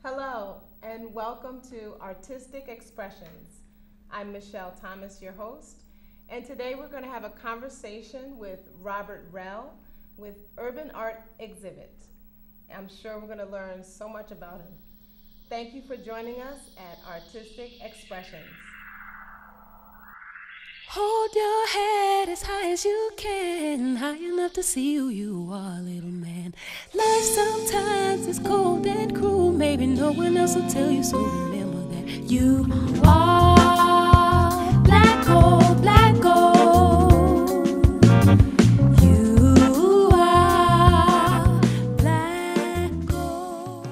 Hello, and welcome to Artistic Expressions. I'm Michelle Thomas, your host, and today we're going to have a conversation with Robert Rell with Urban Art Exhibit. I'm sure we're going to learn so much about him. Thank you for joining us at Artistic Expressions. Hold your head as high as you can, high enough to see who you are, little man. Life sometimes is cold and cruel, maybe no one else will tell you, so remember that you are black gold, black gold. You are black gold.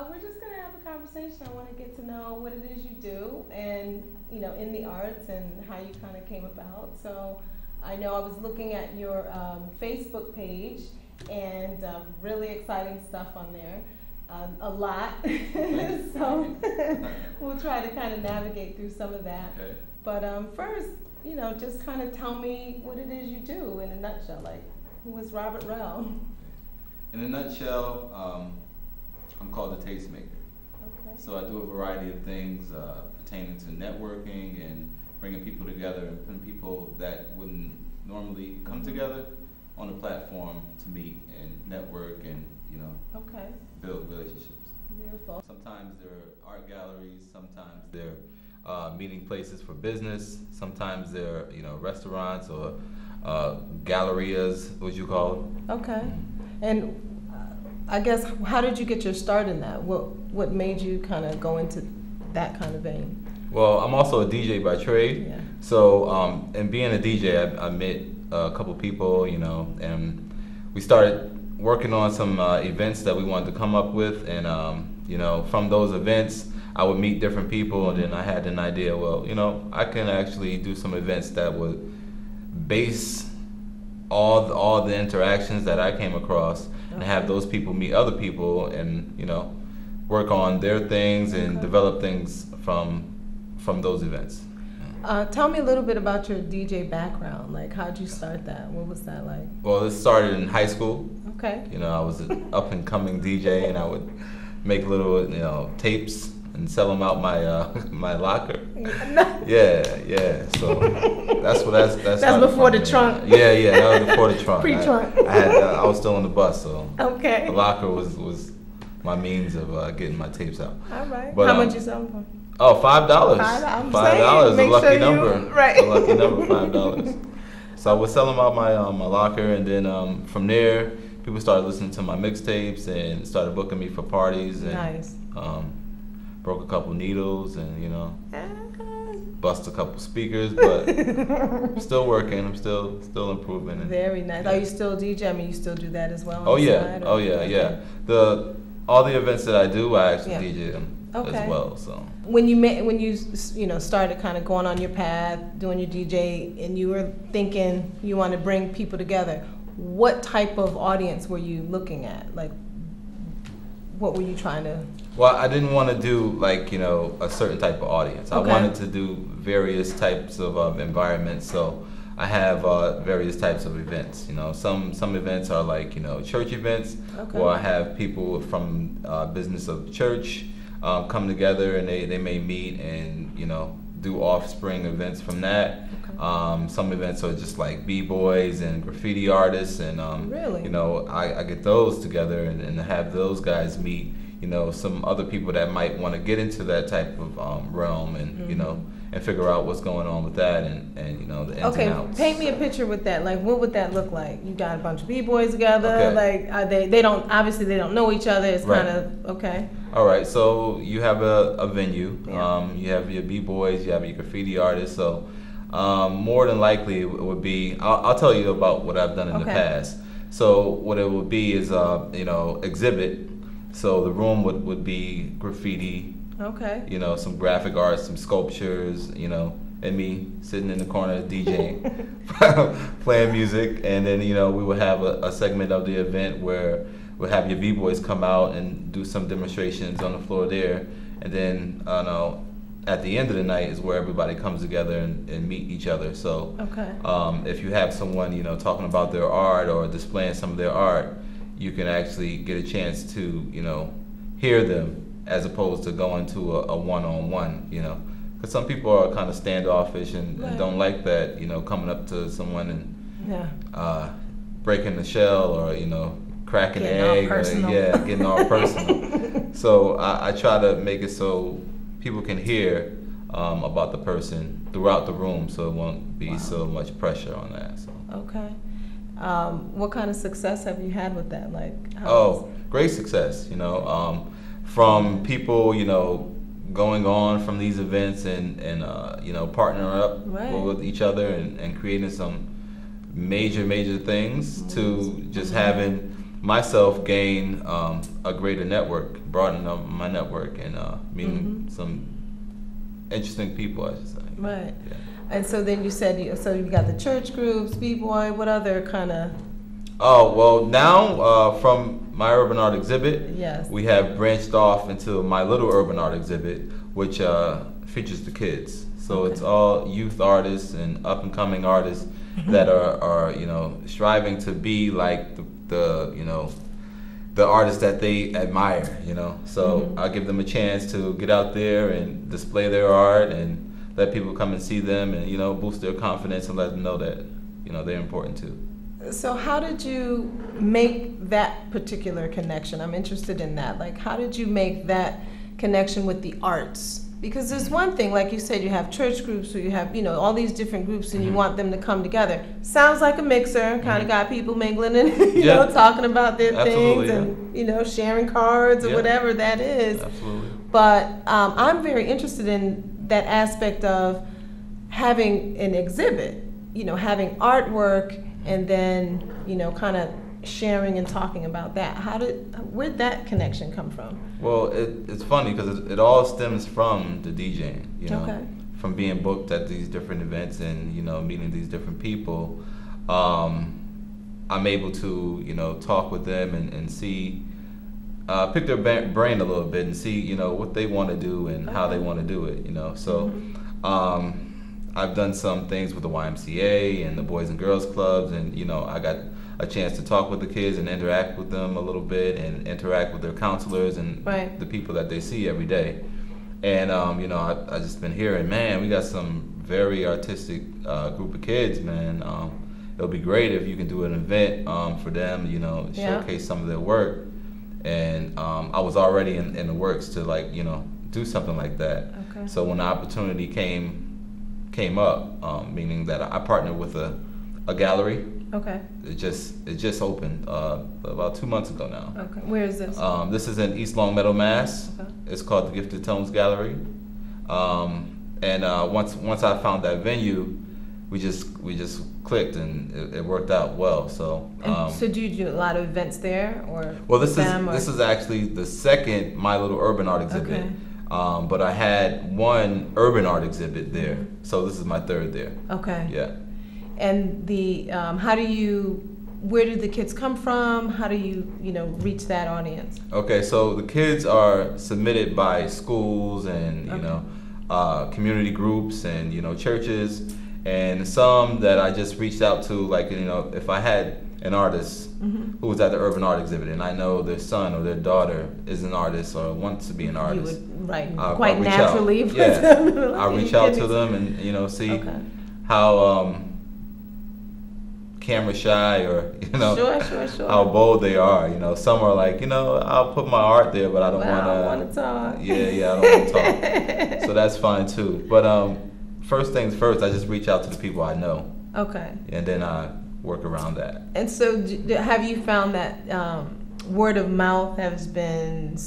We're just going to have a conversation. I want to get to know what it is you do and, in the arts and how you kind of came about. So I know I was looking at your Facebook page and really exciting stuff on there, a lot. So we'll try to kind of navigate through some of that. Okay. But first, just kind of tell me what it is you do in a nutshell. Like, who is Robert Rell? In a nutshell, I'm called the tastemaker. Okay. So I do a variety of things pertaining to networking and bringing people together and putting people that wouldn't normally come together on a platform to meet and network and Okay. build relationships. Beautiful. Sometimes they're art galleries, sometimes they're meeting places for business, sometimes they're restaurants or gallerias, what you call them. Okay. And I guess, how did you get your start in that? What made you kind of go into that kind of vein? Well, I'm also a DJ by trade. Yeah. So, and being a DJ, I met a couple people, and we started working on some events that we wanted to come up with. And, from those events, I would meet different people, and then I had an idea, well, I can actually do some events that would base all the interactions that I came across and have those people meet other people and, work on their things and develop things from those events. Tell me a little bit about your DJ background. Like, how'd you start that? What was that like? Well, it started in high school. Okay. I was an up and coming DJ, and I would make little, tapes and sell them out my locker. Yeah. So that's before the trunk. Yeah, that was before the trunk. Pre-trunk. I was still on the bus, so Okay. the locker was my means of getting my tapes out. All right. But, how much you selling for? Oh, $5. I'm $5, saying, a lucky make sure number. right. A lucky number, $5. So I would sell them out my locker, and then from there, people started listening to my mixtapes and started booking me for parties. And, Nice. Broke a couple needles and bust a couple speakers, but I'm still working. I'm still improving. And, Very nice. Are you still DJ? I mean, you still do that as well? Oh on the yeah. side, or- Oh yeah. Okay. Yeah. All the events that I do, I actually Yeah. DJ them Okay. as well. So. When you started kind of going on your path, doing your DJ, and you were thinking you want to bring people together, what type of audience were you looking at? Like, what were you trying to? Well, I didn't want to do a certain type of audience. Okay. I wanted to do various types of environments. So I have various types of events. Some events are like church events, Okay. where I have people from business of church come together, and they may meet and do offspring events from that. Okay. Some events are just like b-boys and graffiti artists, and Really? I get those together and have those guys meet some other people that might want to get into that type of realm, and and figure out what's going on with that, and the ins Okay, and outs. paint me a picture with that. Like, what would that look like? You got a bunch of b-boys together. Okay. Like, are they don't obviously they don't know each other. It's Right. kind of okay. All right, so you have a venue. Yeah. You have your b-boys, you have your graffiti artists. So more than likely it would be. I'll tell you about what I've done in the Okay. past. So what it would be is exhibit. So the room would be graffiti. Okay. Some graphic art, some sculptures. And me sitting in the corner DJing, playing music, and then we would have a segment of the event where we'll have your b-boys come out and do some demonstrations on the floor there, and then at the end of the night is where everybody comes together and meet each other. So Okay. if you have someone talking about their art or displaying some of their art, you can actually get a chance to hear them as opposed to going to a one-on-one, you know. Because some people are kind of standoffish and don't like that, you know, coming up to someone and breaking the shell or, you know, cracking an egg. Getting all personal. So I try to make it so people can hear about the person throughout the room, so it won't be so much pressure on that. So. Okay. What kind of success have you had with that? Like, great success, you know, from people, you know, going on from these events and you know, partnering up with each other and creating some major things to just having myself gain a greater network, broaden up my network, and meeting some interesting people, I should say. Right. Yeah. And so then you said, you've got the church groups, B-Boy, what other kind of... Oh, well, now from my urban art exhibit, we have branched off into my little urban art exhibit, which features the kids. So it's all youth artists and up-and-coming artists that are you know, striving to be like the you know, the artists that they admire, you know. So I give them a chance to get out there and display their art and let people come and see them and, you know, boost their confidence and let them know that, you know, they're important too. So how did you make that particular connection? I'm interested in that. Like, how did you make that connection with the arts? Because there's one thing, like you said, you have church groups or you have, you know, all these different groups and you want them to come together. Sounds like a mixer, kind of got people mingling and, you know, talking about their things and, you know, sharing cards or whatever that is. Absolutely. But I'm very interested in that aspect of having an exhibit, you know, having artwork and then, you know, kind of sharing and talking about that. Where'd that connection come from? Well, it's funny because it all stems from the DJing, you know, from being booked at these different events and, you know, meeting these different people. I'm able to, you know, talk with them and see, pick their brain a little bit and see, you know, what they want to do and how they want to do it, you know. So I've done some things with the YMCA and the Boys and Girls Clubs, and, you know, I got a chance to talk with the kids and interact with them a little bit and interact with their counselors and the people that they see every day. And, you know, I just been hearing, man, we got some very artistic group of kids, man. It'll be great if you can do an event for them, you know, showcase some of their work. And I was already in the works to, like, you know, do something like that. So when the opportunity came up, meaning that I partnered with a gallery. It just opened about 2 months ago now. Where is this? This is in East Longmeadow, Mass. It's called the Gifted Tones Gallery. And once I found that venue, we just clicked and it worked out well. So so do you do a lot of events there, or? Well, this is actually the second My Little Urban Art exhibit. But I had one urban art exhibit there, so this is my third there. Yeah. And the where do the kids come from? How do you reach that audience? Okay, so the kids are submitted by schools and you know community groups and churches, and some that I just reached out to, like if I had an artist who was at the urban art exhibit and I know their son or their daughter is an artist or wants to be an artist, you would quite naturally. I'll reach out to them and see how camera shy or sure. how bold they are. Some are like I'll put my art there, but I don't want to talk. I don't want to talk. So that's fine too. But first things first, I just reach out to the people I know. And then I work around that. And so have you found that word of mouth has been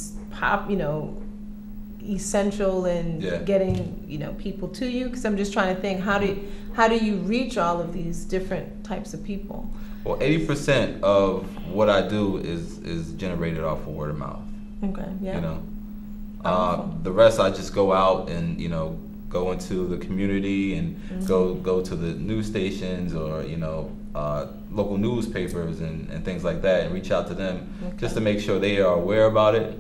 essential in getting people to you? Because I'm just trying to think, how do you reach all of these different types of people? Well, 80% of what I do is generated off of word of mouth. The rest I just go out and go into the community and go to the news stations or local newspapers and things like that, and reach out to them just to make sure they are aware about it.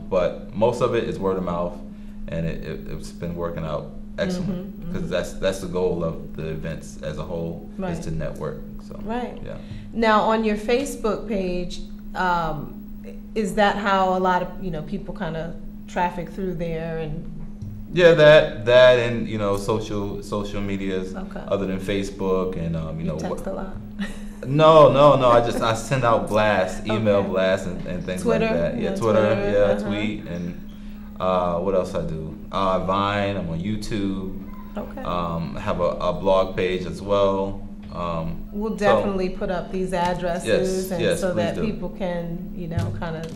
But most of it is word of mouth, and it's been working out excellent because that's the goal of the events as a whole, is to network. So Now on your Facebook page, is that how a lot of people kind of traffic through there and? Yeah, that and social medias Okay. other than Facebook and You text a lot. No. I send out blasts, email Okay. blasts and things Twitter, like that. Yeah, Twitter. Yeah, tweet and what else I do? Vine. I'm on YouTube. Okay. Have a blog page as well. We'll definitely put up these addresses Yes, so please that do. people can kind of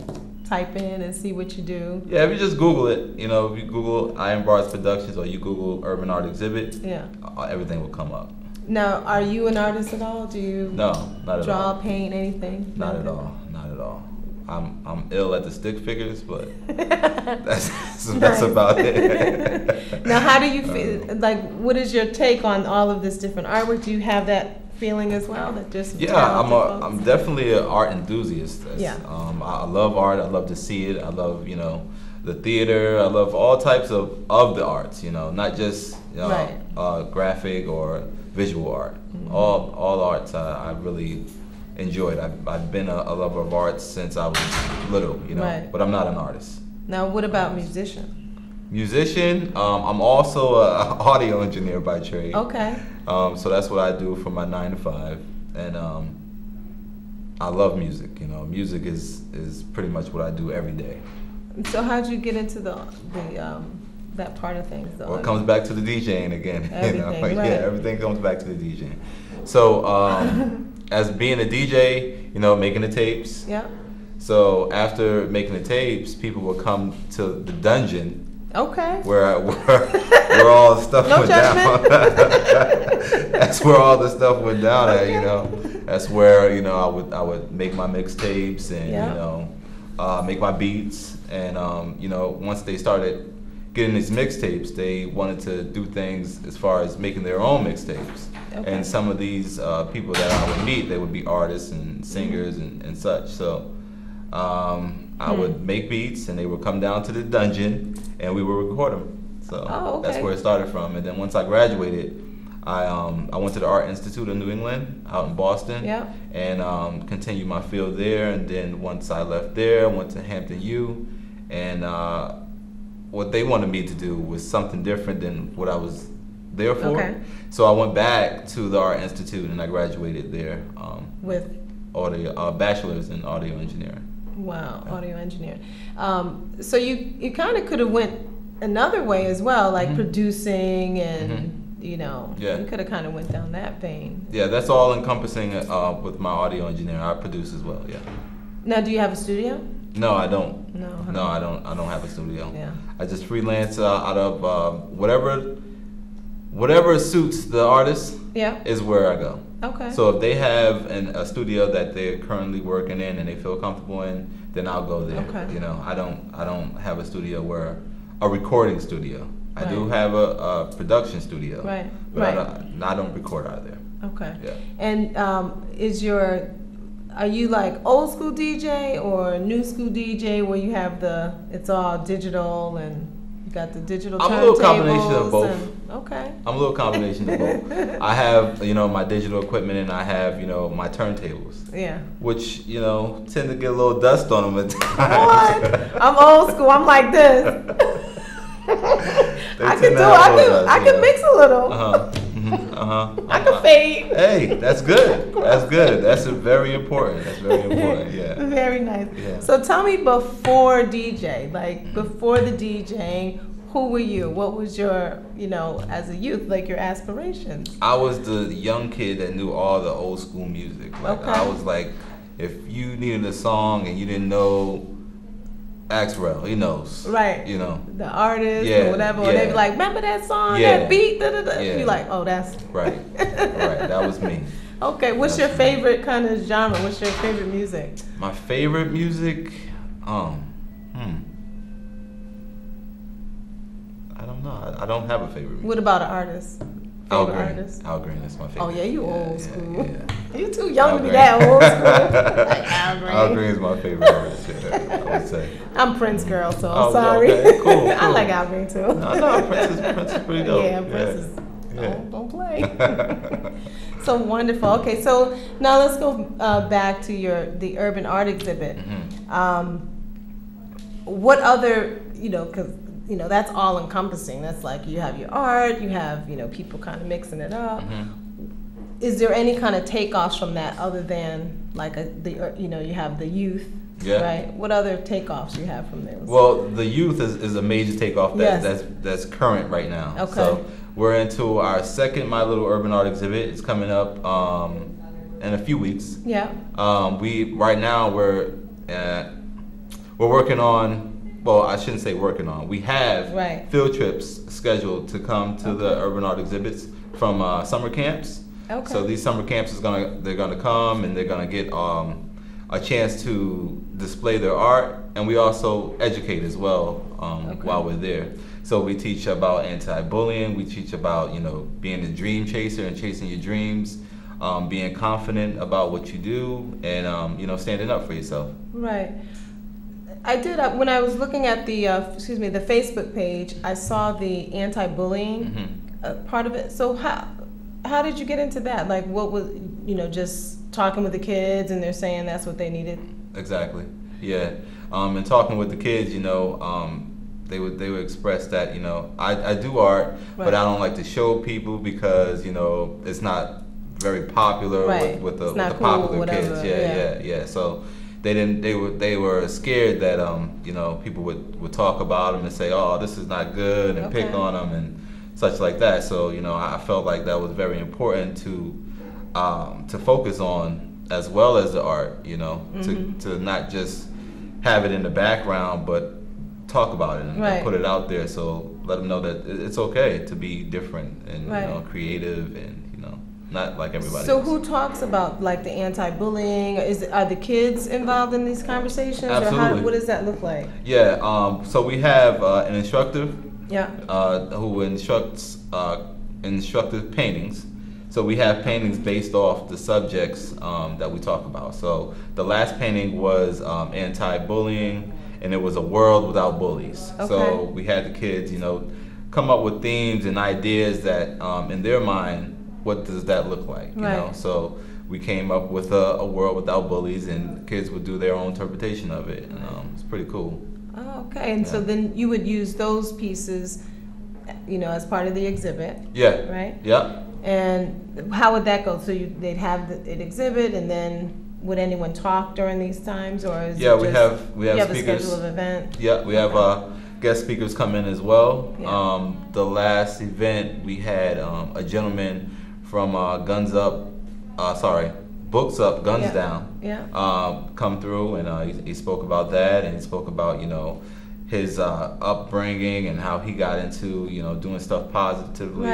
type in and see what you do. Yeah, if you just Google it, if you Google I Am Bars Productions or you Google Urban Art Exhibit, Yeah. Everything will come up. Now, are you an artist at all? Do you No, not at draw, all. paint, anything? Not at all. Not at all. I'm ill at the stick figures, but that's about it. Now, how do you feel? Like, what is your take on all of this different artwork? Do you have that feeling as well? That just Yeah, talented I'm folks? definitely an art enthusiast. Yeah. I love art. I love to see it. I love the theater. I love all types of the arts. Not just Right. Graphic or visual art. Mm-hmm. All arts I really enjoyed. I've been a lover of art since I was little. Right. But I'm not an artist. Now, what about musician? Musician. I'm also an audio engineer by trade. Okay. So that's what I do for my 9 to 5, and I love music. Music is pretty much what I do every day. So, how'd you get into the that part of things? Though? Well, it comes back to the DJing again. Everything, right. Yeah, everything comes back to the DJing. So, as being a DJ, making the tapes. Yeah. So after making the tapes, people would come to the dungeon. Okay. Where all the stuff No went down. That's where all the stuff went down Okay. at. That's where I would make my mixtapes and Yeah. make my beats and once they started getting these mixtapes, they wanted to do things as far as making their own mixtapes. Okay. And some of these people that I would meet, they would be artists and singers and such. So I would make beats, and they would come down to the dungeon, and we would record them. So okay. that's where it started from. And then once I graduated, I went to the Art Institute of New England out in Boston, Yeah. and continued my field there. And then once I left there, I went to Hampton U, and what they wanted me to do was something different than what I was there for. Okay. So I went back to the Art Institute, and I graduated there With audio bachelor's in audio engineering. wow, audio engineer. So you kind of could have went another way as well, like producing and Yeah. you could have kind of went down that vein. Yeah, that's all encompassing with my audio engineering. I produce as well. Yeah. Now, do you have a studio? No, I don't. No. huh? No, I don't. I don't have a studio. Yeah. I just freelance out of whatever suits the artist Yeah. is where I go. Okay. So if they have a studio that they're currently working in and they feel comfortable in, then I'll go there. Okay. I don't have a studio where a recording studio. I do Right. have a production studio. Right. But Right. I don't record out of there. Okay. Yeah. And are you like old school DJ or new school DJ where you have it's all digital and you got the digital I'm a little combination of turntables both. Okay. I'm a little combination of both. I have, my digital equipment and I have, my turntables, Yeah. which, tend to get a little dust on them at times. What? I'm old school. I'm like this. I can mix a little. I can fade. Hey, that's good. That's good. That's very important. That's very important. Yeah. Very nice. Yeah. So tell me before DJ, like before the DJing, who were you? What was your, as a youth, like your aspirations? I was the young kid that knew all the old school music. Like Okay. I was like, if you needed a song and you didn't know Ask Rell, he knows. Right. The artist Yeah, or whatever. Or yeah. they'd be like, remember that song, Yeah. that beat? Da, da, da. Yeah. You're like, oh, that's. Right. Right. That was me. Okay. What's your favorite kind of genre? What's your favorite music? My favorite music, I don't know. I don't have a favorite music. What about an artist? Al Favorite Green. artist? Al Green is my favorite. Oh, yeah, you old school. Yeah. You too young Al to be Green. that old school. Like Al Green. Al Green is my favorite artist, yeah, I would say. I'm Prince girl, so Oh, I'm sorry. okay. Cool, I cool. like Al Green too. No, Prince is pretty dope. Yeah, Prince is. Yeah. Don't play. So wonderful. Okay, so now let's go back to the urban art exhibit. What other, because that's all encompassing. That's like you have your art, you have people kind of mixing it up. Is there any kind of takeoffs from that other than like you have the youth? Yeah. Right. What other takeoffs you have from there? Well, the youth is a major takeoff Yes. that's current right now. Okay. So we're into our second My Little Urban Art exhibit. It's coming up in a few weeks. Yeah. Right now we're working on. Well, I shouldn't say working on. We have Right. field trips scheduled to come to the urban art exhibits from summer camps. Okay. So these summer camps they're gonna come and they're gonna get a chance to display their art, and we also educate as well while we're there. So we teach about anti-bullying. We teach about being a dream chaser and chasing your dreams, being confident about what you do, and standing up for yourself. Right. I did when I was looking at the the Facebook page. I saw the anti-bullying part of it. So how did you get into that? Like, what was just talking with the kids, and they're saying that's what they needed? Exactly. Yeah. And talking with the kids, they would express that I do art, but I don't like to show people because it's not very popular with the popular whatever. kids. Yeah. So they were scared that people would talk about them and say, oh, this is not good, and pick on them and such like that. So I felt like that was very important to focus on, as well as the art, to not just have it in the background, but talk about it and put it out there. So let them know that it's okay to be different and creative and not like everybody So else. who talks about like the anti-bullying? Are the kids involved in these conversations? Absolutely. Or what does that look like? Yeah. So we have an instructor. Yeah. Who instructs instructive paintings. So we have paintings based off the subjects that we talk about. So the last painting was anti-bullying, and it was a world without bullies. Okay. So we had the kids, come up with themes and ideas that, in their mind, what does that look like? You know? So we came up with a world without bullies, and kids would do their own interpretation of it. And, it's pretty cool. Oh, okay. And so then you would use those pieces, as part of the exhibit. Yeah. Right? Yeah. And how would that go? So they'd have an exhibit, and then would anyone talk during these times, or is we have a speakers. schedule of event? Yeah, we have guest speakers come in as well. Yeah. The last event we had a gentleman from Books Up, Guns Down. Yeah. Come through, and he spoke about that, and he spoke about his upbringing and how he got into doing stuff positively,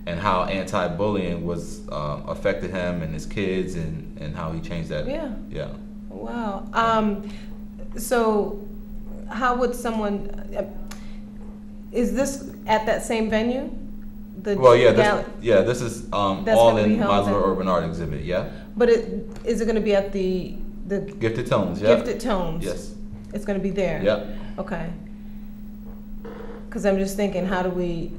and how anti-bullying was affected him and his kids, and how he changed that. Yeah. Wow. So how would someone? Is this at that same venue? This is all in My Little Urban Art exhibit. Yeah. But is it going to be at the Gifted Tones? Yeah. Gifted Tones. Yes. It's going to be there. Yeah. Okay. Because I'm just thinking, how do we,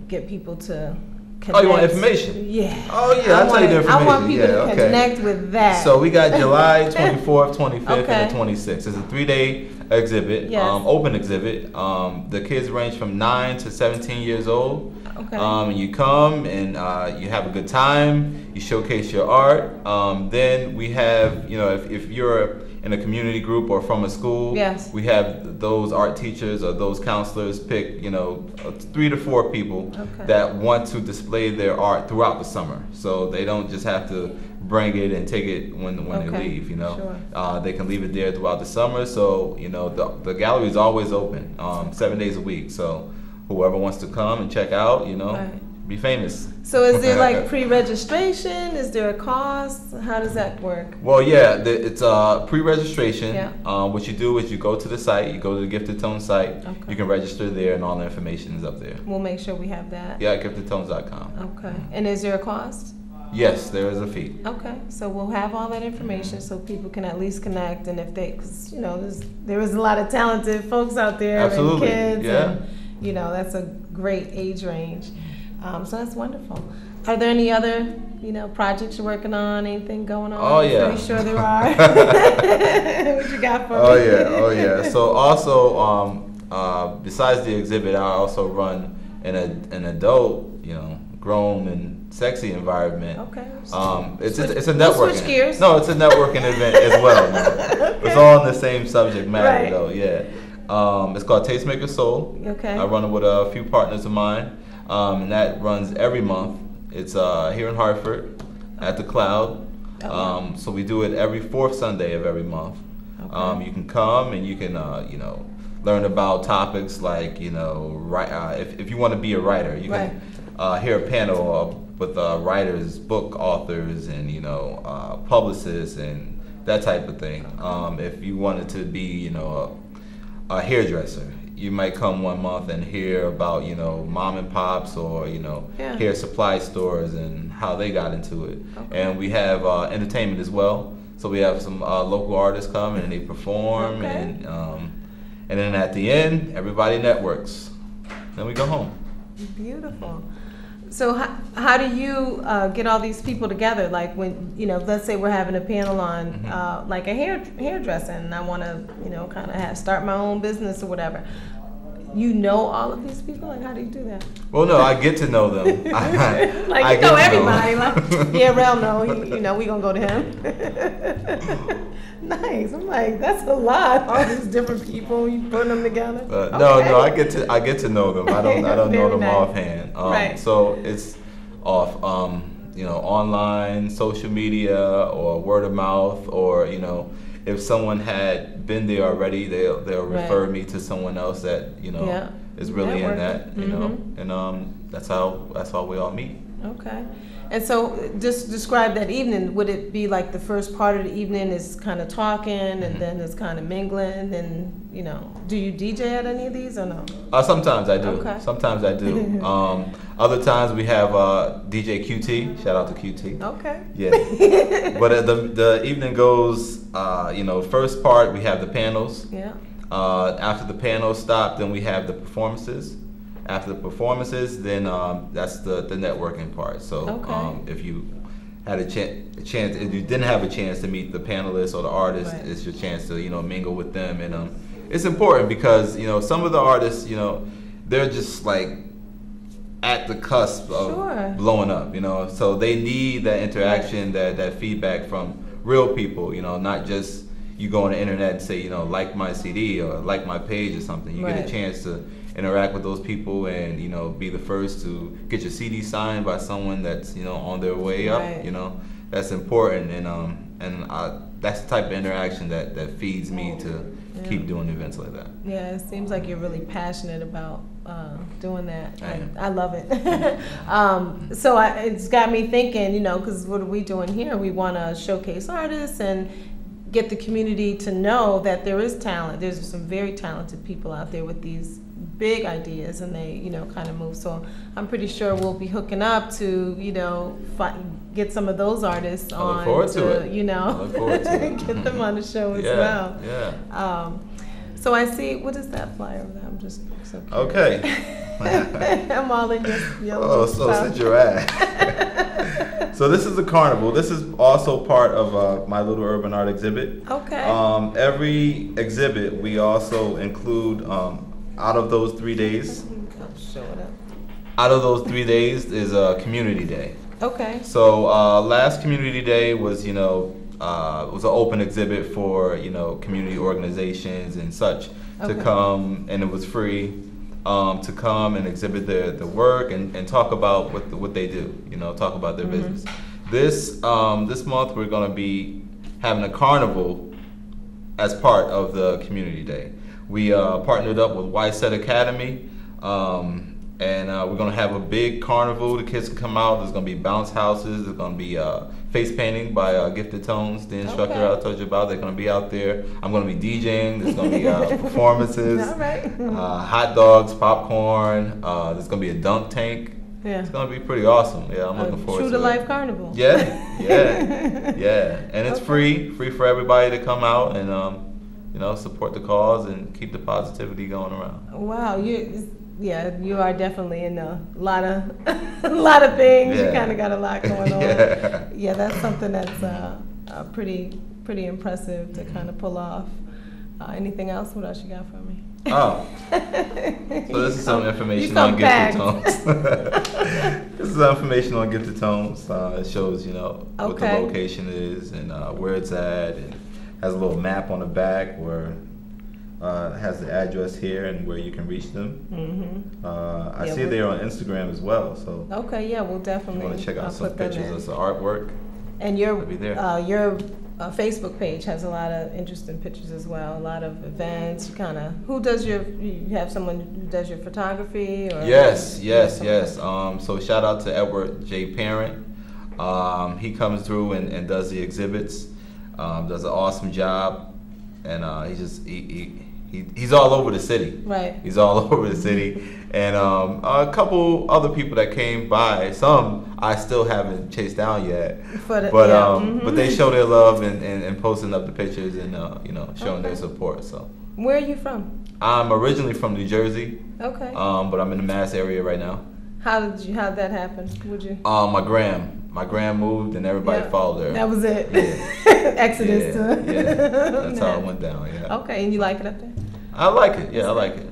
get people to connect? Oh, you want information? Yeah. Oh, yeah, I'll tell you the information. I want people to connect with that. So we got July 24th, 25th, and the 26th. It's a 3-day exhibit, open exhibit. The kids range from 9 to 17 years old. Okay. You come and you have a good time. You showcase your art. Then we have, if you're in a community group or from a school, we have those art teachers or those counselors pick, 3 to 4 people that want to display their art throughout the summer. So they don't just have to bring it and take it when they leave. Sure. They can leave it there throughout the summer. So the gallery is always open 7 days a week. So whoever wants to come and check out, be famous. So is there like pre-registration? Is there a cost? How does that work? Well, it's pre-registration. Yeah. What you do is you go to the site, you go to the Gifted Tone site, you can register there, and all the information is up there. We'll make sure we have that. Yeah, giftedtones.com. Okay. And is there a cost? Yes, there is a fee. Okay, so we'll have all that information so people can at least connect, and if they, because there is a lot of talented folks out there. Absolutely. And kids. Yeah. And, that's a great age range. So that's wonderful. Are there any other, projects you're working on? Anything going on? Oh yeah. Pretty sure there are. What you got for me? Oh yeah. So also, besides the exhibit, I also run an adult, grown and sexy environment. Okay. It's a We'll networking. switch gears. No, it's a networking event as well. Okay. It's all on the same subject matter Right. though. Yeah. It's called Tastemaker Soul. Okay. I run it with a few partners of mine, and that runs every month. It's here in Hartford at the Cloud. So we do it every fourth Sunday of every month. Okay. You can come and you can learn about topics like if you want to be a writer, you can hear a panel with writers, book authors, and publicists and that type of thing. If you wanted to be a hairdresser, you might come one month and hear about mom and pops or hair supply stores and how they got into it. Okay. And we have entertainment as well. So we have some local artists come and they perform, Okay. and then at the end everybody networks. Then we go home. Beautiful. So how do you get all these people together? Like when, let's say we're having a panel on like a hairdresser and I want to, kind of start my own business or whatever. You know all of these people? Like, how do you do that? Well, no, I get to know them. Like, you know everybody. Like, yeah, Rel, no, we gonna go to him. Nice. I'm like, that's a lot. All these different people, you putting them together. No, I get to know them. I don't know them nice. offhand. Right. So it's off, online, social media, or word of mouth, or if someone had been there already, they'll refer me to someone else that is really in that, and that's how we all meet. Okay. And so just describe that evening. Would it be like the first part of the evening is kind of talking and then it's kind of mingling and, do you DJ at any of these or no? Sometimes I do. Okay. Sometimes I do. Other times we have DJ QT. Shout out to QT. Okay. Yeah. But the evening goes, first part we have the panels. Yeah. After the panels stop, then we have the performances. After the performances, then that's the networking part. So if you had a chance, if you didn't have a chance to meet the panelists or the artists, it's your chance to mingle with them. And it's important because some of the artists, they're just like at the cusp of blowing up. So they need that interaction, that feedback from real people. Not just you go on the internet and say like my CD or like my page or something. You get a chance to interact with those people and be the first to get your CD signed by someone that's on their way up. That's important, and that's the type of interaction that feeds me to keep doing events like that. Yeah, it seems like you're really passionate about doing that. I love it. So it's got me thinking, because what are we doing here? We want to showcase artists and get the community to know that there is talent. There's some very talented people out there with these big ideas, and they kind of move. So I'm pretty sure we'll be hooking up to get some of those artists on. I look forward to it. Look forward to it. Get them on the show as well. Yeah. So I see. What is that flyer over there? I'm just so curious. Okay. I'm all in your yellow so sit your ass. So this is a carnival. This is also part of my little urban art exhibit. Okay. Every exhibit we also include. Out of those 3 days, out of those 3 days is a community day. Okay. So last community day was was an open exhibit for community organizations and such to come, and it was free to come and exhibit their work and talk about what they do. Talk about their business. This month we're going to be having a carnival as part of the community day. We partnered up with YSET Academy, and we're going to have a big carnival. The kids can come out. There's going to be bounce houses. There's going to be face painting by Gifted Tones, the instructor I told you about. They're going to be out there. I'm going to be DJing. There's going to be performances, hot dogs, popcorn. There's going to be a dunk tank. Yeah. It's going to be pretty awesome. Yeah, I'm looking forward to it. True to life carnival. Yeah. And it's free for everybody to come out and support the cause and keep the positivity going around. Wow, yeah, you are definitely in a lot of a lot of things. You kind of got a lot going on. Yeah, that's something that's pretty impressive to kind of pull off. Anything else? What else you got for me? Oh, so this is some information on Gifted Tones. This is information on Gifted Tones. It shows, what the location is and where it's at, and has a little map on the back where it has the address here and where you can reach them. Mm-hmm. I see they're on Instagram as well. So okay, yeah, we'll definitely. You want to check out some pictures of some artwork? And your Facebook page has a lot of interesting pictures as well. A lot of events. You have someone who does your photography? Or yes. So shout out to Edward J. Parent. He comes through and does the exhibits. Does an awesome job, and he's all over the city. Right. He's all over the city, and a couple other people that came by. Some I still haven't chased down yet, but they show their love and posting up the pictures and showing their support. So where are you from? I'm originally from New Jersey. Okay. But I'm in the Mass area right now. How'd that happen? Would you? My gram moved and everybody followed her. That was it. Yeah. Exodus. Yeah. That's how it went down. Yeah. Okay, and you like it up there? I like it. Yeah, I like it.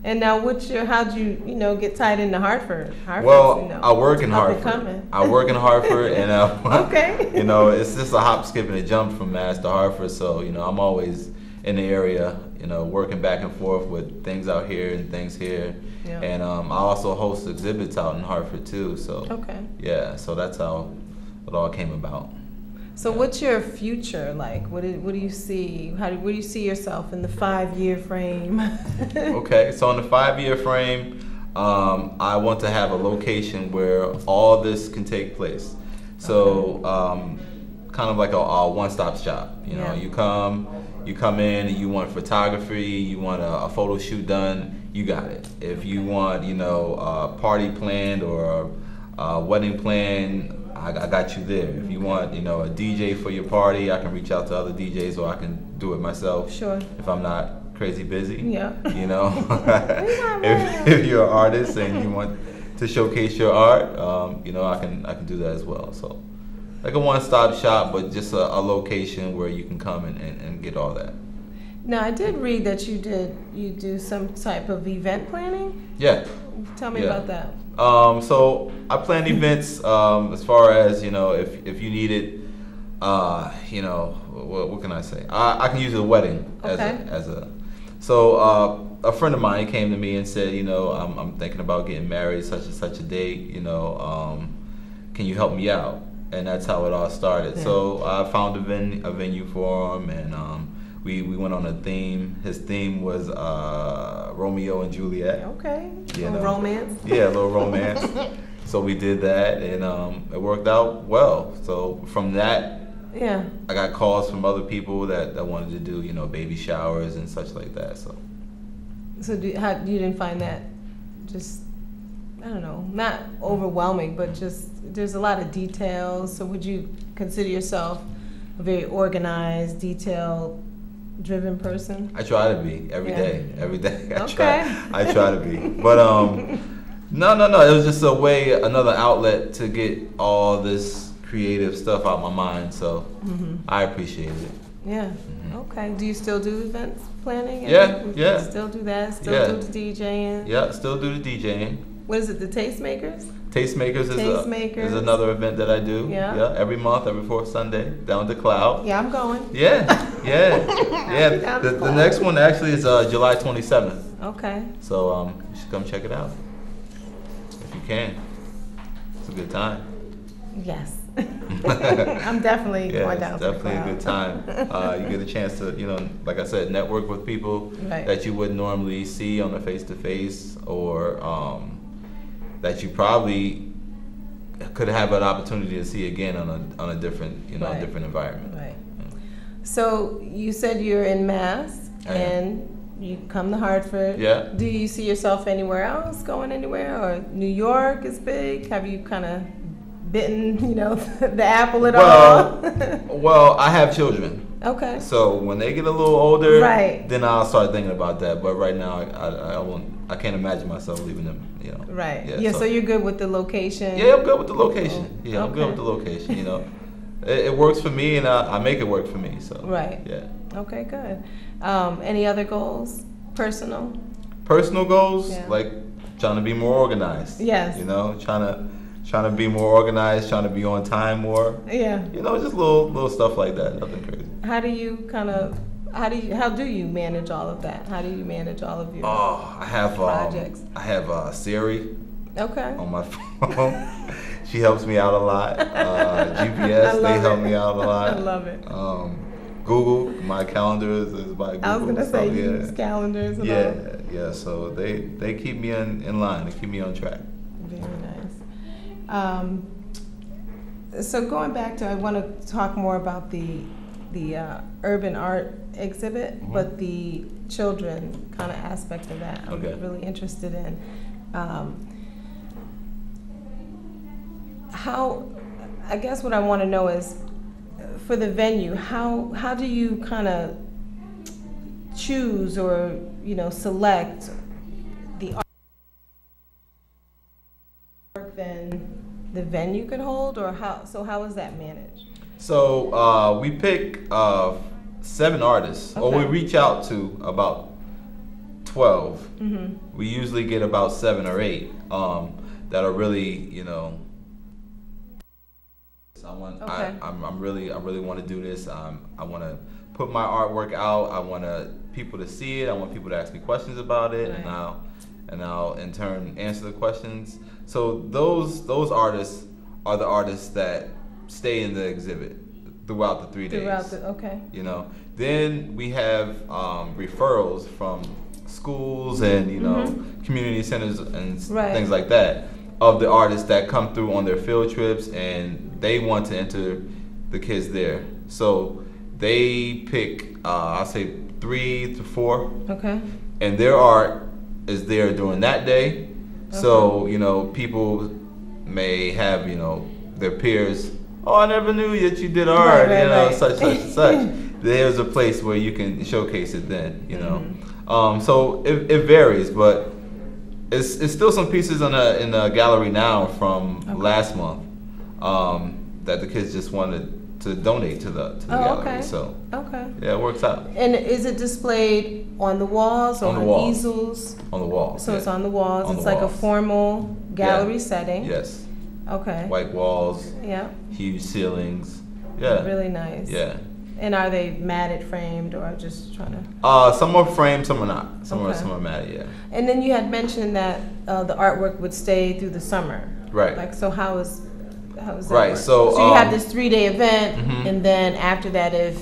And now, how'd you get tied into Hartford? Well, I work in Hartford. I work in Hartford, and okay. It's just a hop, skip, and a jump from Mass to Hartford. So I'm always in the area, working back and forth with things out here and things here. Yeah. And I also host exhibits out in Hartford too. So yeah, so that's how it all came about. So what's your future like? What do you see? Where do you see yourself in the 5-year frame? Okay, so in the 5-year frame, I want to have a location where all this can take place. So kind of like a one-stop shop. You come in and you want photography, you want a photo shoot done, you got it. If you want, a party planned or a wedding planned, I got you there. If you want, a DJ for your party, I can reach out to other DJs, or I can do it myself. Sure. If I'm not crazy busy. Yeah. if you're an artist and you want to showcase your art, I can do that as well. So, like a one-stop shop, but just a location where you can come and get all that. Now, I did read that you do some type of event planning. Yeah. Tell me about that. So I plan events as far as if you need it. What can I say? I can use a wedding as a. So a friend of mine came to me and said, I'm thinking about getting married such and such a date. Can you help me out? And that's how it all started. Yeah. So I found a venue for him, and we went on a theme. His theme was Romeo and Juliet. Okay. Romance. Yeah, a little romance. So we did that, and it worked out well. So from that, I got calls from other people that wanted to do, baby showers and such like that. So you didn't find that just, I don't know, not overwhelming, but just there's a lot of details. So would you consider yourself a very organized, detail-driven person? I try to be every day. I try to be. But no. It was just another outlet to get all this creative stuff out my mind. So I appreciate it. Yeah. Mm-hmm. Okay. Do you still do events planning? Yeah. Still do that? Still do the DJing? Yeah, still do the DJing. What is it, the Tastemakers? Tastemakers is another event that I do. Yeah. Every month, every fourth Sunday, down to Cloud. Yeah, I'm going. Yeah. The next one actually is July 27th. Okay. So you should come check it out if you can. It's a good time. Yes. I'm definitely going down to the Cloud. Definitely a good time. You get a chance to, like I said, network with people that you wouldn't normally see on a face-to-face, or that you probably could have an opportunity to see again on a different, different environment. Right. So you said you're in Mass, and you come to Hartford. Yeah. Do you see yourself anywhere else, going anywhere, or New York is big? Have you kind of bitten, the apple at all? Well, I have children. Okay. So when they get a little older, then I'll start thinking about that. But right now, I I can't imagine myself leaving them. You know. Right. Yeah. So you're good with the location. Yeah, I'm good with the location. Oh, yeah, I'm okay. good with the location. You know, it works for me, and I make it work for me. So. Right. Yeah. Okay. Good. Any other goals? Personal. Personal goals, Yeah. like trying to be more organized. Yes. You know, trying to be more organized, trying to be on time more. Yeah. You know, just little stuff like that. Nothing crazy. How do you manage all of that? How do you manage all of your I have projects? I have Siri Okay. on my phone. She helps me out a lot. GPS, they help me out a lot. I love it. Google, my calendar is by Google. I was gonna say you yeah. use calendars and Yeah, all. yeah. So they keep me in line. They keep me on track. Very nice. So going back to, I want to talk more about the urban art exhibit, Mm-hmm. but the children kind of aspect of that, I'm Okay. really interested in. How, I guess what I want to know is, for the venue, how do you kind of choose or select the artwork then the venue could hold, or how is that managed? So we pick 7 artists, or we Okay. reach out to about 12. Mm-hmm. We usually get about 7 or 8 that are really, Okay. I really want to do this. I want to put my artwork out. I want people to see it. I want people to ask me questions about it, Right. and I'll in turn answer the questions. So those artists are the artists that stay in the exhibit throughout the 3 days. Okay. Then we have referrals from schools and community centers and Right. things like that of the artists that come through on their field trips, and they want to enter the kids there. So they pick I'll say 3 to 4, Okay. and their art is there during that day. So people may have their peers. Oh, I never knew that you did art. Right. Such and such. There's a place where you can showcase it then. So it varies, but it's still some pieces in the gallery now from last month that the kids just wanted to donate to the gallery. Okay. So Okay. yeah, it works out. And is it displayed on the walls or On the on walls. easels? On the wall. So yeah. it's on the walls. On It's the like a walls. formal gallery setting. Yes. Okay. White walls, Yeah. huge ceilings. Yeah. Really nice. Yeah. And are they matted, framed, or just trying to? Some are framed, some are not. Some Okay. are matted. Yeah. And then you had mentioned that the artwork would stay through the summer. Right. Like, so how is that? Right, work? so, you have this 3-day event, Mhm. and then after that, if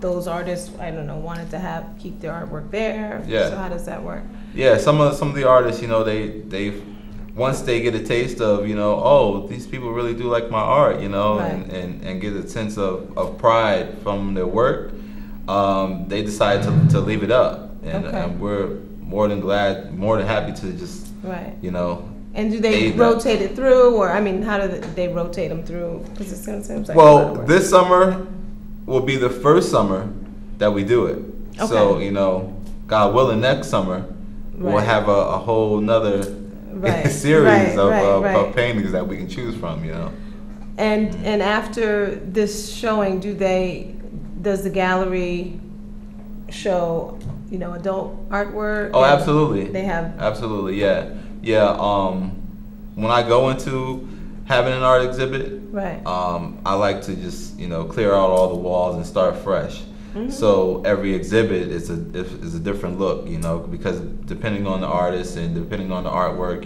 those artists, I don't know, wanted to keep their artwork there. Yeah. So how does that work? Yeah. Some of the artists, they once they get a taste of, oh, these people really do like my art, Right. and get a sense of pride from their work, they decide to leave it up, and, Okay. and we're more than happy to just, Right. And do they aid that. rotate it through, or I mean, how do they rotate them through? Because it seems like a lot of Well, work. this summer will be the first summer that we do it. So, Okay. God willing, next summer we'll Right. have a whole nother Right. series Right. of paintings that we can choose from, And after this showing, does the gallery show adult artwork? Oh, And absolutely. They have. Absolutely, yeah. When I go into having an art exhibit, Right. I like to just clear out all the walls and start fresh. Mhm. So every exhibit is a different look, because depending on the artist and depending on the artwork,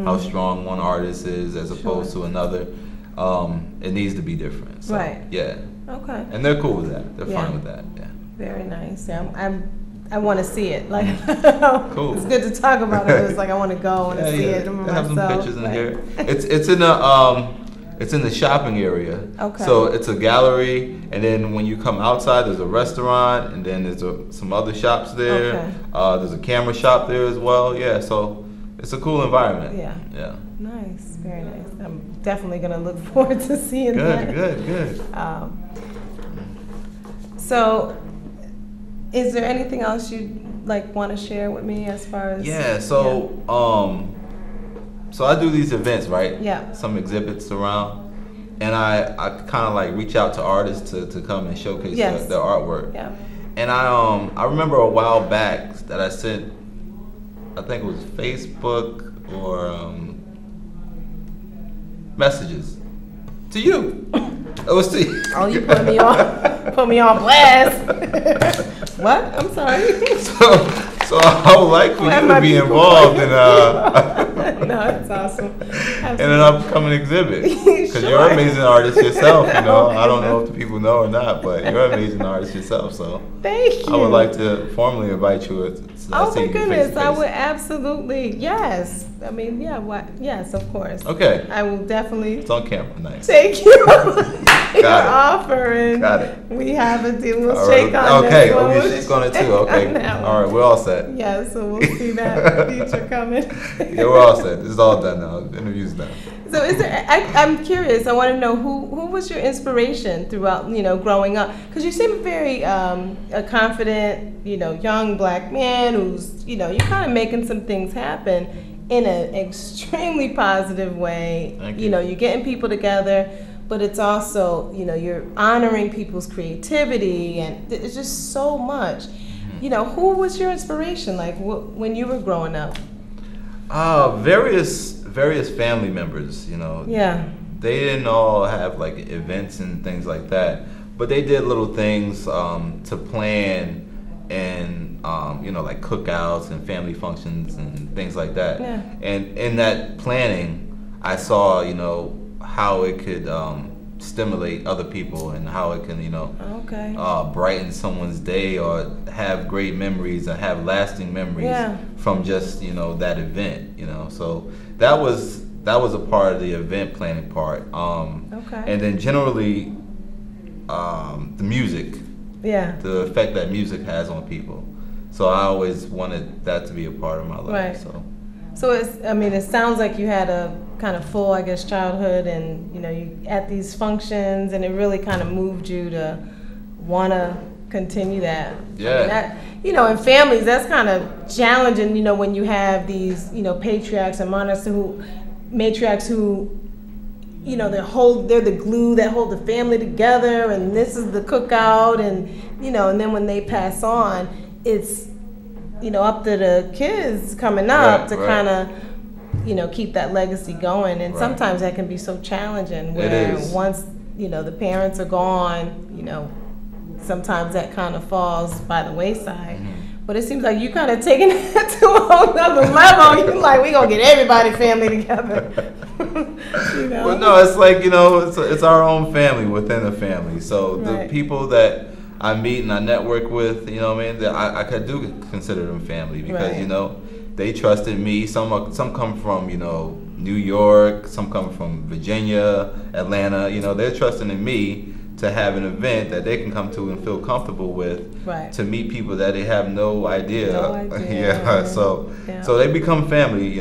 how strong one artist is as opposed to another, it needs to be different. So, Right. Yeah. Okay. And they're cool with that. They're Yeah. fine with that. Yeah. Very nice. Yeah, I want to see it. Like, Cool. it's good to talk about it. It's like I want to go and see it They have some myself. pictures in Like- here. It's in the shopping area. Okay. So it's a gallery, and then when you come outside, there's a restaurant, and then there's some other shops there. Okay. There's a camera shop there as well. Yeah, so it's a cool environment. Yeah. Yeah. Nice. Very nice. I'm definitely gonna look forward to seeing that. Good. So, is there anything else like want to share with me as far as? Yeah. So so I do these events, right? Yeah. Some exhibits around. And I kind of like reach out to artists to come and showcase Yes. their artwork. Yeah. And I remember a while back that I sent, I think it was Facebook or messages to you. It was to you. Oh, you put me on blast. What? I'm sorry. So I would like for you to be involved in No, it's awesome. in an upcoming exhibit, because Sure. you're an amazing artist yourself. You know, Okay. I don't know if the people know or not, but you're an amazing artist yourself. So Thank you. I would like to formally invite you. Oh my goodness, I would absolutely, yes. I mean, yeah, what? Yes, of course. Okay, I will definitely it's on camera. Nice. take you your Got it. offer, and Got it. we have a deal. We'll All shake right. on Okay. this one. Oh, she's gonna too. Okay. On that All one. right. We're all set. Yeah, so we'll see that feature coming. Yeah, we're all set. This is all done now. The interview's done. So is there? I'm curious. I want to know who was your inspiration throughout, growing up? Because you seem very a confident, young black man who's, you're kind of making some things happen in an extremely positive way. Thank you. You're getting people together, but it's also, you're honoring people's creativity, and it's just so much. Who was your inspiration? Like when you were growing up? Various family members. Yeah. They didn't all have like events and things like that, but they did little things to plan and like cookouts and family functions and things like that. Yeah. And in that planning, I saw how it could stimulate other people and how it can Okay. brighten someone's day or have great memories and have lasting memories Yeah. from just that event. So that was a part of the event planning part. Okay. And then generally, the music, Yeah. the effect that music has on people. So I always wanted that to be a part of my life. Right. So it sounds like you had a kind of full, I guess, childhood, and you at these functions, and it really kind of moved you to want to continue that. Yeah. In families, that's kind of challenging. When you have these, patriarchs and matriarchs who, they're the glue that hold the family together, and this is the cookout, and and then when they pass on, it's up to the kids coming up to kind of keep that legacy going, and sometimes that can be so challenging where once the parents are gone, sometimes that kind of falls by the wayside. But it seems like you kind of taking it to a whole other level. You're like, we gonna get everybody family together. Well, no, it's like it's our own family within a family. So the people that I meet and I network with, that I do consider them family, because they trusted me. Some come from New York, some come from Virginia, Atlanta. They're trusting in me to have an event that they can come to and feel comfortable with, to meet people that they have no idea. Yeah. So they become family,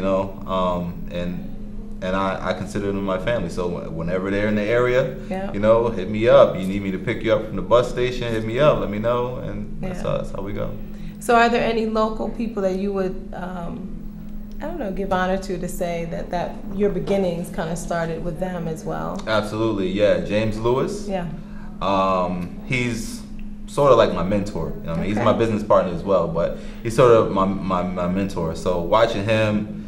and I consider them my family. So whenever they're in the area, hit me up. You need me to pick you up from the bus station, hit me up, let me know, and that's how we go. So are there any local people that you would, give honor to say that your beginnings kind of started with them as well? Absolutely, yeah. James Lewis. Yeah. He's sort of like my mentor. He's my business partner as well, but he's sort of my mentor. So watching him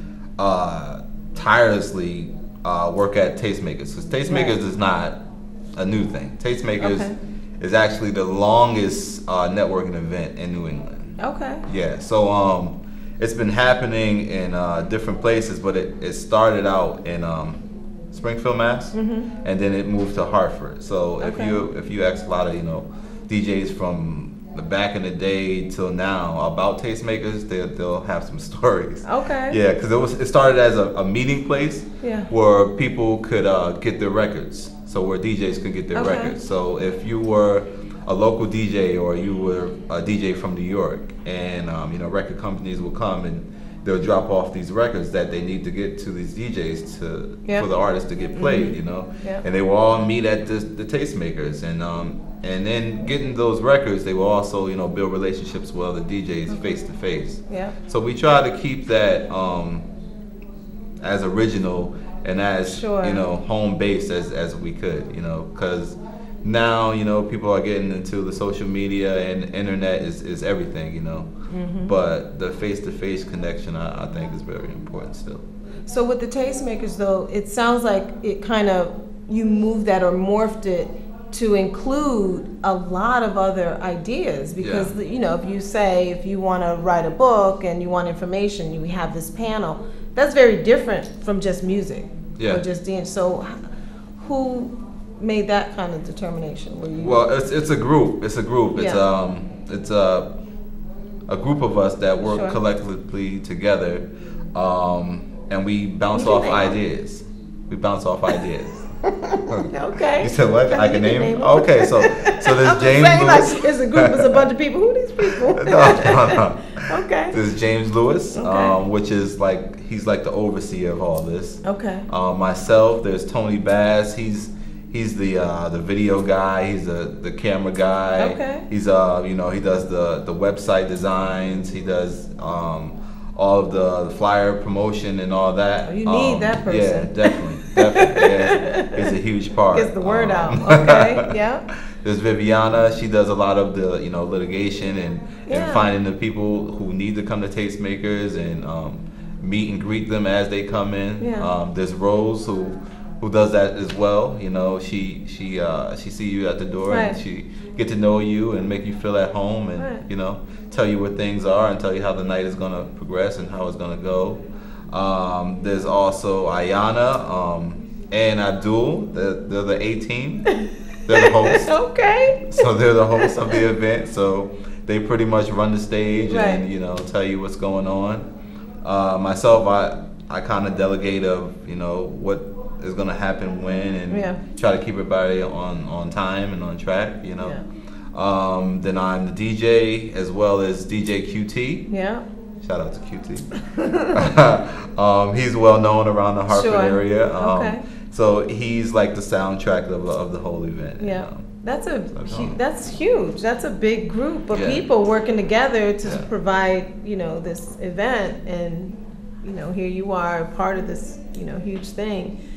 tirelessly work at Tastemakers, because Tastemakers is not a new thing. Tastemakers is actually the longest networking event in New England. Okay. Yeah. So it's been happening in different places, but it started out in Springfield, Mass, and then it moved to Hartford. So if you ask a lot of DJs from the back in the day till now about Tastemakers, they'll have some stories. Okay. Yeah, because it started as a meeting place where people could get their records. So where DJs could get their records. So if you were a local DJ or you were a DJ from New York, and record companies will come and they'll drop off these records that they need to get to these DJs for the artists to get played, you know. And they will all meet at the tastemakers, and then getting those records, they will also, you know, build relationships with other DJs face to face. So we try to keep that as original and as you know, home based as we could, you know, because now, you know, people are getting into the social media and internet is everything, you know. But the face-to-face connection, I think, is very important still. So with the tastemakers, though, it sounds like it kind of, you moved that or morphed it to include a lot of other ideas, because you know, if you want to write a book and you want information, you have this panel. That's very different from just music or just dance. So who made that kind of determination? Were you? Well, it's a group. It's a group. It's a group of us that work collectively together, and we bounce off ideas. We bounce off ideas. Okay. You said what? I can name? Okay, so there's James Lewis. Like it's a group. It's a bunch of people. Who are these people? No. Okay. There's James Lewis, which is like, he's like the overseer of all this. Okay. Myself, there's Tony Bass. He's the video guy. He's the camera guy. Okay. He's you know, he does the website designs. He does all of the flyer promotion and all that. Oh, you need that person. Yeah, definitely. Yeah, it's a huge part. Gets the word out. Okay. Yeah. There's Viviana. She does a lot of the, you know, litigation and finding the people who need to come to tastemakers and meet and greet them as they come in. There's Rose who does that as well. You know, she see you at the door and she get to know you and make you feel at home and you know, tell you where things are and tell you how the night is gonna progress and how it's gonna go. There's also Ayana and Abdul. They're the A team. They're the hosts. Okay. So they're the hosts of the event. So they pretty much run the stage and, you know, tell you what's going on. Myself, I kind of delegate of, you know, what is going to happen when and try to keep everybody on time and on track, you know. Then I'm the DJ as well as DJ QT. Yeah. Shout out to QT. He's well known around the Hartford area. So he's like the soundtrack of the whole event. Yeah. That's huge. That's a big group of people working together to provide, you know, this event, and you know, here you are, part of this, you know, huge thing.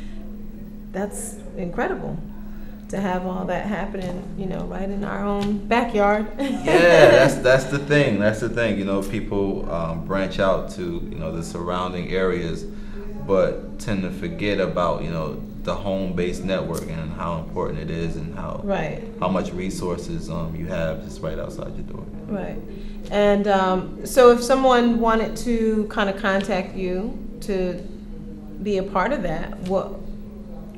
That's incredible to have all that happening, you know, right in our own backyard. Yeah, that's the thing. That's the thing. You know, people branch out to, you know, the surrounding areas, but tend to forget about, you know, the home-based network and how important it is and how much resources you have just right outside your door. Right. And so if someone wanted to kind of contact you to be a part of that, what's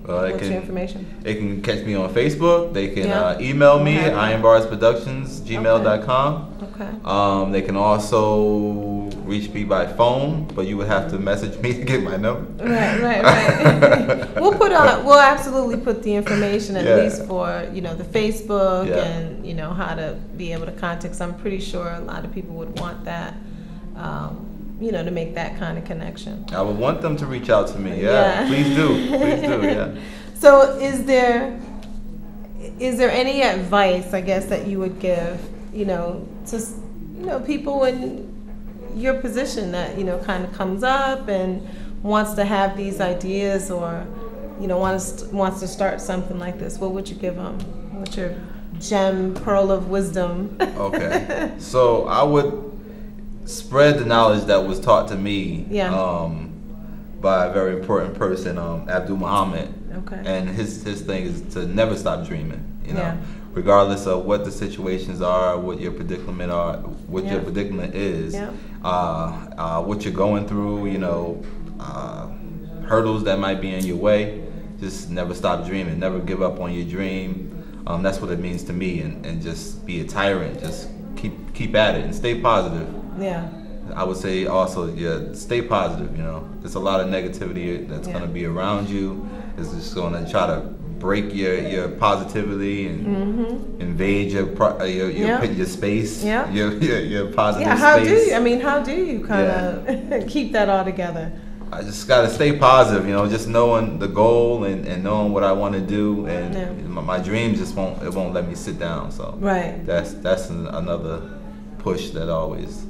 your information? They can catch me on Facebook. They can email me at ironbarsproductions@gmail.com. Okay. They can also reach me by phone, but you would have to message me to get my number. Right. We'll absolutely put the information at least for, you know, the Facebook and, you know, how to be able to contact. So I'm pretty sure a lot of people would want that. You know, to make that kind of connection. I would want them to reach out to me. Yeah. Please do. Please do. Yeah. So, is there any advice, I guess, that you would give, you know, to, you know, people in your position that, you know, kind of comes up and wants to have these ideas, or, you know, wants to start something like this? What would you give them? What's your gem, pearl of wisdom? Okay. So I would spread the knowledge that was taught to me by a very important person, Abdul Muhammad. Okay. And his thing is to never stop dreaming, you know, regardless of what the situations are, what your predicament your predicament is, what you're going through, you know, hurdles that might be in your way. Just never stop dreaming, never give up on your dream. That's what it means to me, and just be a tyrant, just keep at it and stay positive. Yeah. I would say also, stay positive, you know. There's a lot of negativity that's going to be around you. It's just going to try to break your positivity and invade your space, your positive yeah, how space. do you? I mean, how do you kind of keep that all together? I just gotta stay positive, just knowing the goal and knowing what I want to do, and my dreams just won't let me sit down. So that's another push that always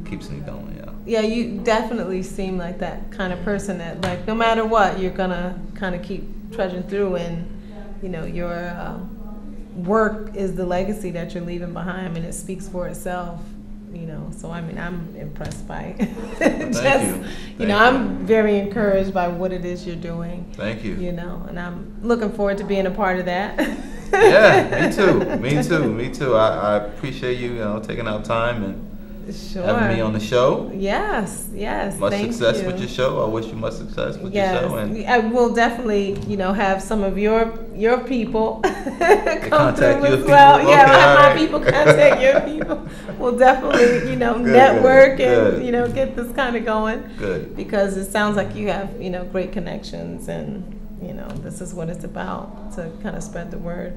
keeps me going. Yeah, you definitely seem like that kind of person that, like, no matter what, you're gonna kind of keep trudging through, and your work is the legacy that you're leaving behind, and it speaks for itself. So I mean, I'm impressed by I'm very encouraged by what it is you're doing. Thank you. And I'm looking forward to being a part of that. Yeah, me too. I appreciate you, taking out time and having me on the show. Yes. Much Thank success you. with your show. I wish you much success with your show. And I will definitely, have some of your people come through as well. Okay, I'll have my people contact your people. We'll definitely, network and get this kind of going. Good. Because it sounds like you have, great connections, and this is what it's about, to kind of spread the word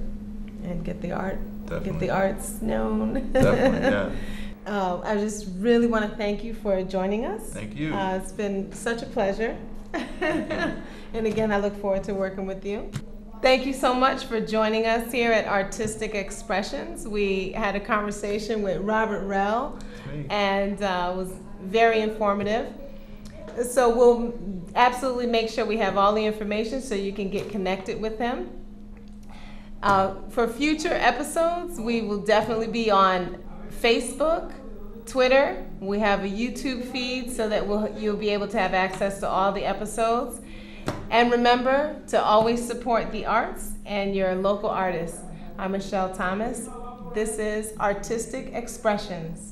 and get the art, Definitely. get the arts known. Definitely, I just really want to thank you for joining us. Thank you. It's been such a pleasure. And again, I look forward to working with you. Thank you so much for joining us here at Artistic Expressions. We had a conversation with Robert Rell, and it was very informative. So we'll absolutely make sure we have all the information so you can get connected with him. For future episodes, we will definitely be on Facebook, Twitter. We have a YouTube feed so that you'll be able to have access to all the episodes. And remember to always support the arts and your local artists. I'm Michelle Thomas. This is Artistic Expressions.